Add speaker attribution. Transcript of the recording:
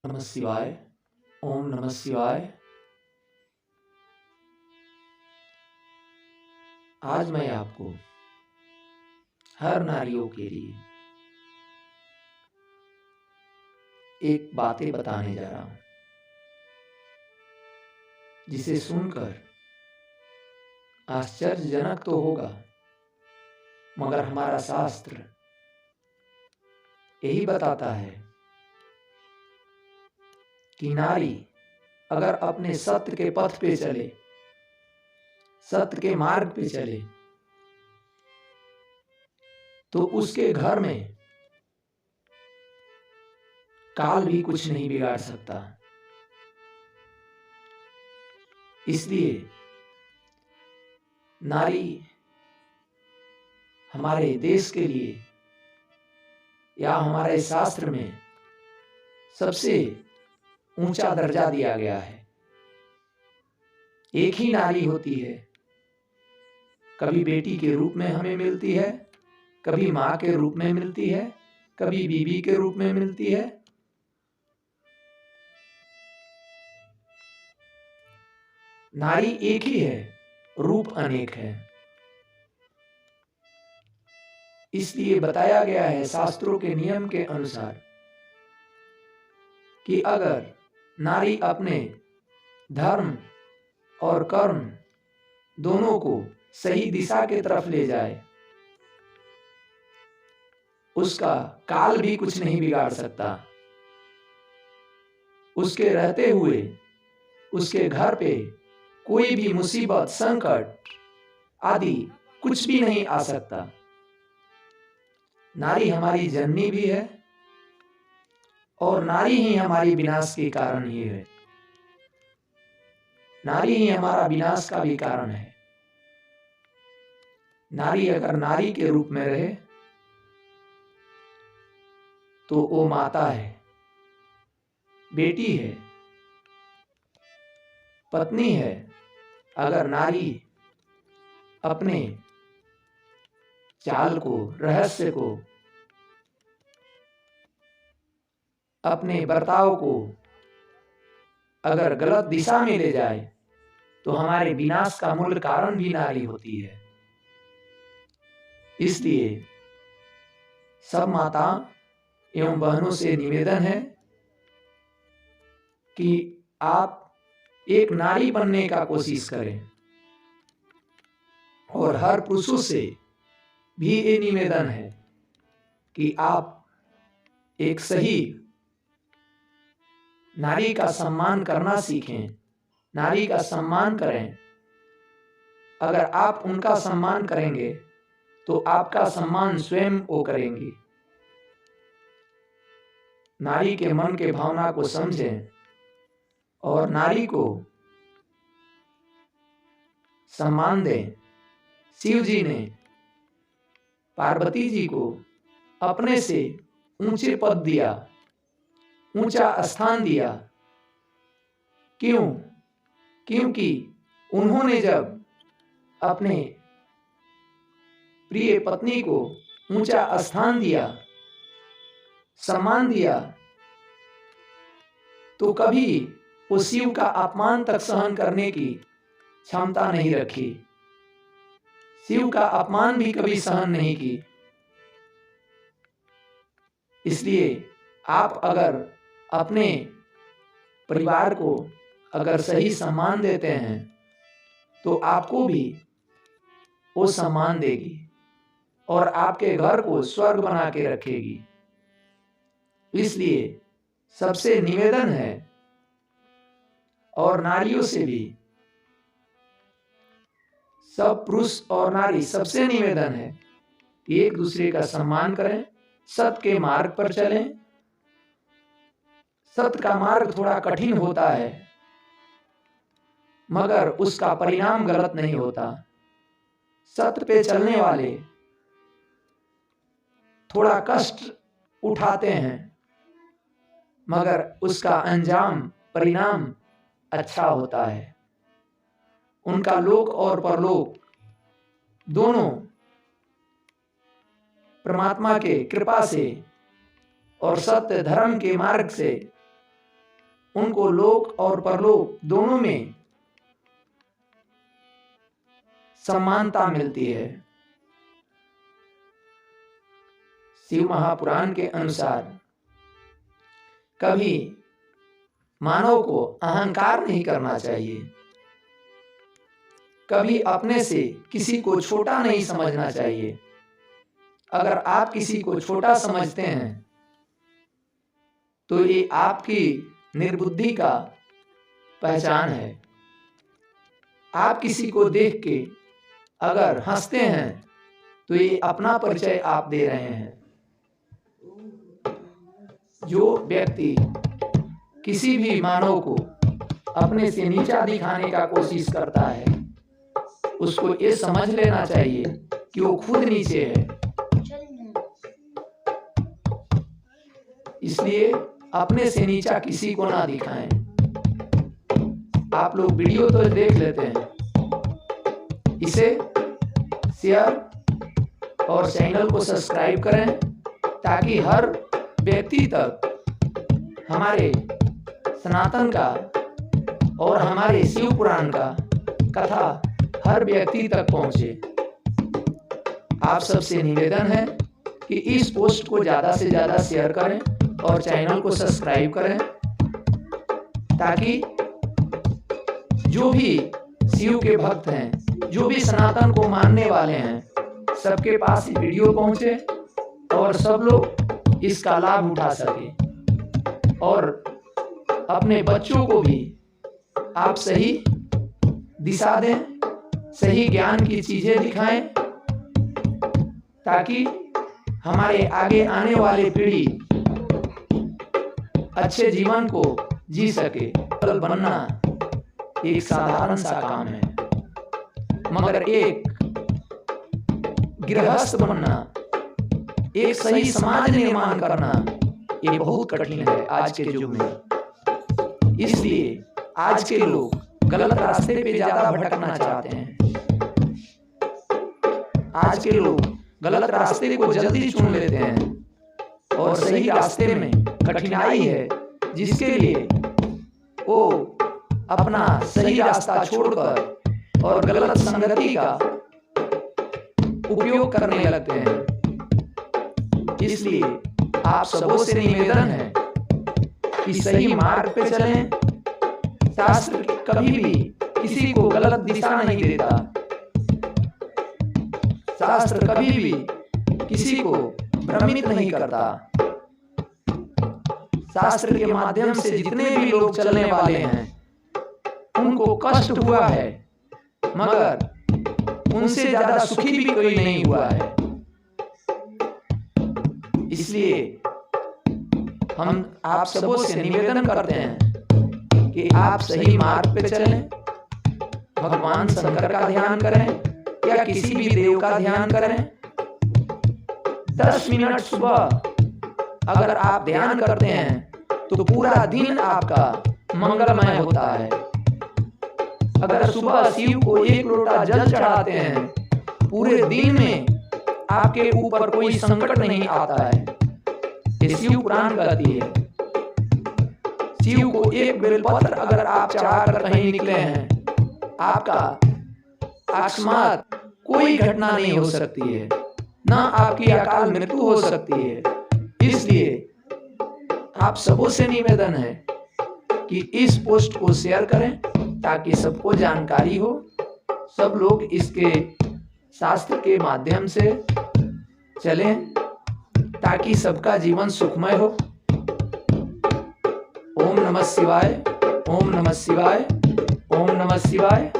Speaker 1: नमः शिवाय। ओम नमः शिवाय। आज मैं आपको हर नारियों के लिए एक बातें बताने जा रहा हूं, जिसे सुनकर आश्चर्यजनक तो होगा, मगर हमारा शास्त्र यही बताता है कि नारी अगर अपने सत्य के पथ पे चले, सत्य के मार्ग पे चले, तो उसके घर में काल भी कुछ नहीं बिगाड़ सकता। इसलिए नारी हमारे देश के लिए या हमारे शास्त्र में सबसे ऊंचा दर्जा दिया गया है। एक ही नारी होती है, कभी बेटी के रूप में हमें मिलती है, कभी मां के रूप में मिलती है, कभी बीवी के रूप में मिलती है। नारी एक ही है, रूप अनेक है। इसलिए बताया गया है शास्त्रों के नियम के अनुसार कि अगर नारी अपने धर्म और कर्म दोनों को सही दिशा की तरफ ले जाए, उसका काल भी कुछ नहीं बिगाड़ सकता। उसके रहते हुए उसके घर पे कोई भी मुसीबत, संकट आदि कुछ भी नहीं आ सकता। नारी हमारी जननी भी है और नारी ही हमारी विनाश के कारण ही है। नारी ही हमारा विनाश का भी कारण है। नारी अगर नारी के रूप में रहे तो वो माता है, बेटी है, पत्नी है। अगर नारी अपने चाल को, रहस्य को, अपने बर्ताव को अगर गलत दिशा में ले जाए तो हमारे विनाश का मूल कारण भी नारी होती है। इसलिए सब माता एवं बहनों से निवेदन है कि आप एक नारी बनने का कोशिश करें, और हर पुरुषों से भी ये निवेदन है कि आप एक सही नारी का सम्मान करना सीखें, नारी का सम्मान करें। अगर आप उनका सम्मान करेंगे तो आपका सम्मान स्वयं वो करेंगी। नारी के मन के भावना को समझें और नारी को सम्मान दें। शिव जी ने पार्वती जी को अपने से ऊंचे पद दिया, ऊंचा स्थान दिया। क्यों? क्योंकि उन्होंने जब अपने प्रिय पत्नी को ऊंचा स्थान दिया, सम्मान दिया, तो कभी वो शिव का अपमान तक सहन करने की क्षमता नहीं रखी, शिव का अपमान भी कभी सहन नहीं की। इसलिए आप अगर अपने परिवार को अगर सही सम्मान देते हैं तो आपको भी वो सम्मान देगी और आपके घर को स्वर्ग बना के रखेगी। इसलिए सबसे निवेदन है, और नारियों से भी, सब पुरुष और नारी सबसे निवेदन है कि एक दूसरे का सम्मान करें, सत्य के मार्ग पर चलें। सत्य का मार्ग थोड़ा कठिन होता है, मगर उसका परिणाम गलत नहीं होता। सत्य पे चलने वाले थोड़ा कष्ट उठाते हैं, मगर उसका अंजाम, परिणाम अच्छा होता है। उनका लोक और परलोक दोनों परमात्मा के कृपा से और सत्य धर्म के मार्ग से उनको लोक और परलोक दोनों में समानता मिलती है। शिव महापुराण के अनुसार कभी मानव को अहंकार नहीं करना चाहिए, कभी अपने से किसी को छोटा नहीं समझना चाहिए। अगर आप किसी को छोटा समझते हैं तो ये आपकी निर्बुद्धि का पहचान है। आप किसी को देख के अगर हंसते हैं तो ये अपना परिचय आप दे रहे हैं। जो व्यक्ति किसी भी मानव को अपने से नीचा दिखाने का कोशिश करता है, उसको ये समझ लेना चाहिए कि वो खुद नीचे है। इसलिए अपने से नीचा किसी को ना दिखाएं। आप लोग वीडियो तो देख लेते हैं, इसे शेयर और चैनल को सब्सक्राइब करें ताकि हर व्यक्ति तक हमारे सनातन का और हमारे शिव पुराण का कथा हर व्यक्ति तक पहुंचे। आप सबसे निवेदन है कि इस पोस्ट को ज़्यादा से ज़्यादा शेयर करें और चैनल को सब्सक्राइब करें ताकि जो भी शिव के भक्त हैं, जो भी सनातन को मानने वाले हैं, सबके पास ये वीडियो पहुंचे और सब लोग इसका लाभ उठा सके। और अपने बच्चों को भी आप सही दिशा दें, सही ज्ञान की चीजें दिखाएं ताकि हमारे आगे आने वाली पीढ़ी अच्छे जीवन को जी सके। सरल बनना एक साधारण सा काम है, मगर एक गृहस्थ बनना, एक सही समाज निर्माण करना, ये बहुत कठिन है आज के युग में। इसलिए आज के लोग गलत रास्ते पे ज्यादा भटकना चाहते हैं। आज के लोग गलत रास्ते को जल्दी चुन लेते हैं और सही रास्ते में कठिनाई है, जिसके लिए वो अपना सही रास्ता छोड़कर और गलत संगति का उपयोग करने लगते हैं। इसलिए आप सबों से निवेदन है कि सही मार्ग पे चलें। शास्त्र कभी भी किसी को गलत दिशा नहीं देता। शास्त्र कभी भी किसी को भ्रमित नहीं करता। शास्त्र के माध्यम से जितने भी लोग चलने वाले हैं उनको कष्ट हुआ है, मगर उनसे ज्यादा सुखी भी कोई नहीं हुआ है। इसलिए हम आप सबों से निवेदन करते हैं कि आप सही मार्ग पे चलें, भगवान शंकर का ध्यान करें या किसी भी देव का ध्यान करें। 10 मिनट सुबह अगर आप ध्यान करते हैं तो पूरा दिन आपका मंगलमय होता है। अगर सुबह शिव को 1 लोटा जल चढ़ाते हैं, पूरे दिन में आपके ऊपर कोई संकट नहीं आता है। ये शिव पुराण कहती है। शिव को 1 बेलपत्र अगर आप चढ़ाकर कहीं निकले हैं, आपका अकस्मात कोई घटना नहीं हो सकती है, ना आपकी अकाल मृत्यु हो सकती है। इसलिए आप सबों से निवेदन है कि इस पोस्ट को शेयर करें ताकि सबको जानकारी हो, सब लोग इसके शास्त्र के माध्यम से चलें ताकि सबका जीवन सुखमय हो। ओम नमः शिवाय, ओम नमः शिवाय, ओम नमः शिवाय।